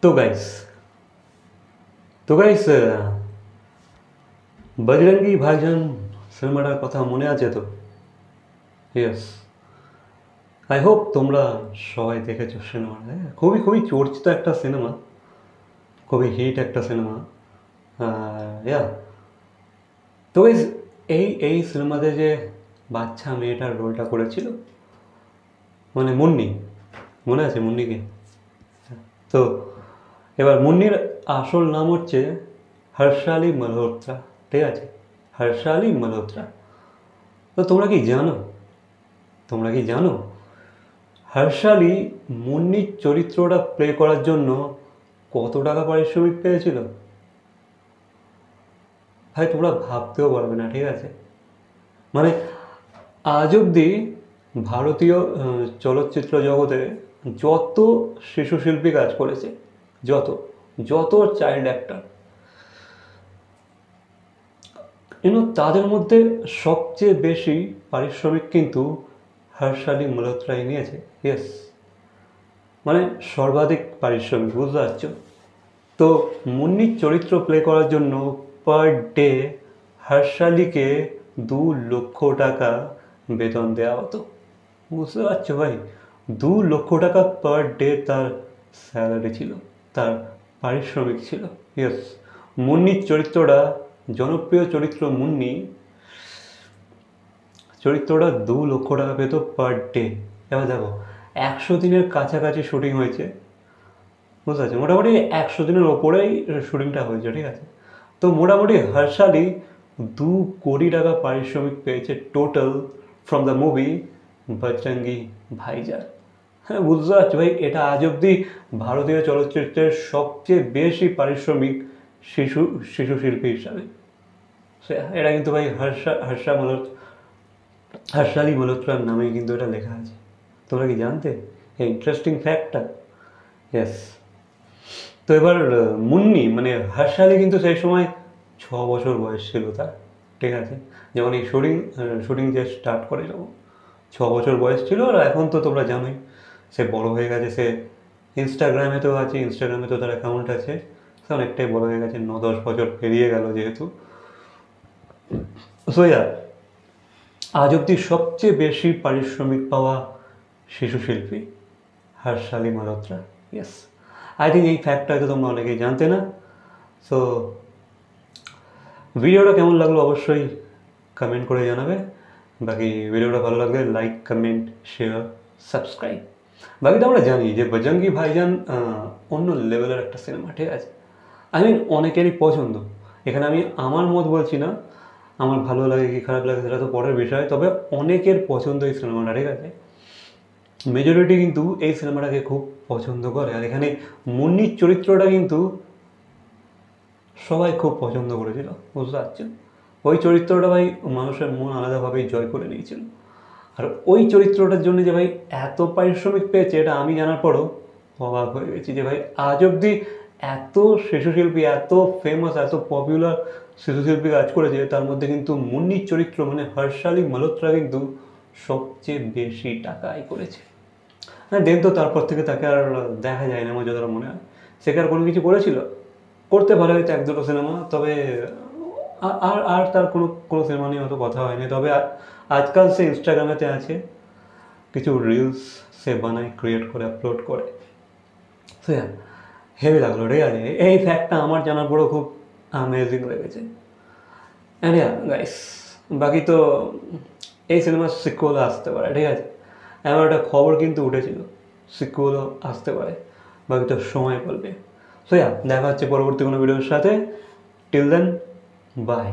तो गाइस बजरंगी भाईजान सिनेमाटार कथा मने आछे तो यस आई होप তোমরা সবাই দেখেছো সিনেমাটা খুবই খুবই চর্চিত একটা সিনেমা খুবই হিট একটা সিনেমা ইয়া তো গাইস এই সিনেমাতে যে বাচ্চা মেয়েটার রোলটা করেছিল মানে মুন্নি মনে আছে মুন্নিকে তো এবার মুন্নির আসল নাম হচ্ছে হর্ষালি মালহোত্রা ঠিক আছে হর্ষালি মালহোত্রা তো তোমরা কি জানো হর্ষালি মুন্নির চরিত্রটা প্লে করার জন্য কত টাকা পারিশ্রমিক পেয়েছিল ভাই তোমরা ভাবতেও পারবে না ঠিক আছে মানে আজ অবধি ভারতীয় চলচ্চিত্র জগতে যত শিশু শিল্পী কাজ করেছে যত চাইল্ড অ্যাক্টর তাদের মধ্যে সবচেয়ে বেশি পারিশ্রমিক কিন্তু হর্ষালি মালহোত্রাই নিয়েছে ইয়েস মানে সর্বাধিক পারিশ্রমিক বুঝতে পারছো তো মুন্নির চরিত্র প্লে করার জন্য পার ডে হর্ষালিকে 2 লক্ষ টাকা বেতন দেওয়া হতো বুঝতে পারছো ভাই 2 লক্ষ টাকা পার ডে তার স্যালারি ছিল তার পারিশ্রমিক ছিল ইয়েস মুন্নির চরিত্রটা জনপ্রিয় চরিত্র মুন্নি চরিত্রটা 2 লক্ষ টাকা পেত পার ডে এবার দেখো 100 দিনের কাছাকাছি শুটিং হয়েছে বুঝতে পারছি মোটামুটি 100 দিনের ওপরেই শুটিংটা হয়েছে ঠিক আছে তো মোটামুটি হর্ষালি 2 কোটি টাকা পারিশ্রমিক পেয়েছে total from the movie Bajrangi ভাইজান হ্যাঁ বুঝতে পারছি ভাই এটা আজ অবধি ভারতীয় চলচ্চিত্রের সবচেয়ে বেশি পারিশ্রমিক শিশু শিল্পী হিসাবে এটা কিন্তু ভাই হর্ষালি মালহোত্রার নামে কিন্তু এটা লেখা আছে তোমরা কি জানতে এই ইন্টারেস্টিং ফ্যাক্টটা ইয়েস তো এবার মুন্নি মানে হর্ষালি কিন্তু সেই সময় 6 বছর বয়স ছিল তার ঠিক আছে যেমন এই শুটিং যে স্টার্ট করে যখন 6 বছর বয়স ছিল আর এখন তো তোমরা জানোই সে বড় হয়ে গেছে সে ইনস্টাগ্রামে তো তার অ্যাকাউন্ট আছে সে অনেকটাই বড় হয়ে গেছে 9-10 বছর পেরিয়ে গেল যেহেতু সো আজ অব্দি সবচেয়ে বেশি পারিশ্রমিক পাওয়া শিশু শিল্পী হর্ষালি মালহোত্রা ইয়েস আই থিঙ্ক এই ফ্যাক্টটা হয়তো তোমরা অনেকেই জানতে না সো ভিডিওটা কেমন লাগলো অবশ্যই কমেন্ট করে জানাবে বাকি ভিডিওটা ভালো লাগলে লাইক কমেন্ট শেয়ার সাবস্ক্রাইব বাকি তো আমরা জানি যে বজরঙ্গি ভাইজান অন্য লেভেলের একটা সিনেমা ঠিক আছে আই মিন অনেকেরই পছন্দ এখানে আমি আমার মত বলছি না আমার ভালো লাগে কি খারাপ লাগে সেটা তো পরের বিষয় তবে অনেকের পছন্দ এই সিনেমাটা ঠিক আছে মেজরিটি কিন্তু এই সিনেমাটাকে খুব পছন্দ করে আর এখানে মুন্নির চরিত্রটা কিন্তু সবাই খুব পছন্দ করেছিল বুঝতে পারছেন ওই চরিত্রটা ভাই মানুষের মন আলাদাভাবেই জয় করে নিয়েছিল আর ওই চরিত্রটার জন্য যে ভাই এত পারিশ্রমিক পেয়েছে এটা আমি জানার পরও অবাক হয়ে গেছি যে ভাই আজ অবধি এত শিশুশিল্পী এত ফেমাস এত পপুলার শিশুশিল্পী কাজ করেছে তার মধ্যে কিন্তু মুন্নির চরিত্র মানে হর্ষালি মালহোত্রা কিন্তু সবচেয়ে বেশি টাকা আয় করেছে হ্যাঁ দেন তো তারপর থেকে তাকে আর দেখা যায় না আমার যতটা মনে হয় সে আর কোনো কিছু করেছিল করতে পারে হয়তো 1-2 সিনেমা তবে আর তার কোনো সিনেমা নিয়ে অত কথা হয়নি তবে আজকাল সে ইনস্টাগ্রামেতে আছে কিছু রিলস সে বানায় ক্রিয়েট করে আপলোড করে সো হেভি লাগলো ঠিক আছে এই ফ্যাক্টটা আমার জানার পরেও খুব অ্যামেজিং লেগেছে অ্যান্ড গাইস বাকি তো এই সিনেমার সিকুয়েল আসতে পারে ঠিক আছে এমন একটা খবর কিন্তু উঠেছিল সিকুয়েলও আসতে পারে বাকি তো সময় বলবে সো দেখা হচ্ছে পরবর্তী কোনো ভিডিওর সাথে টিল দেন বাই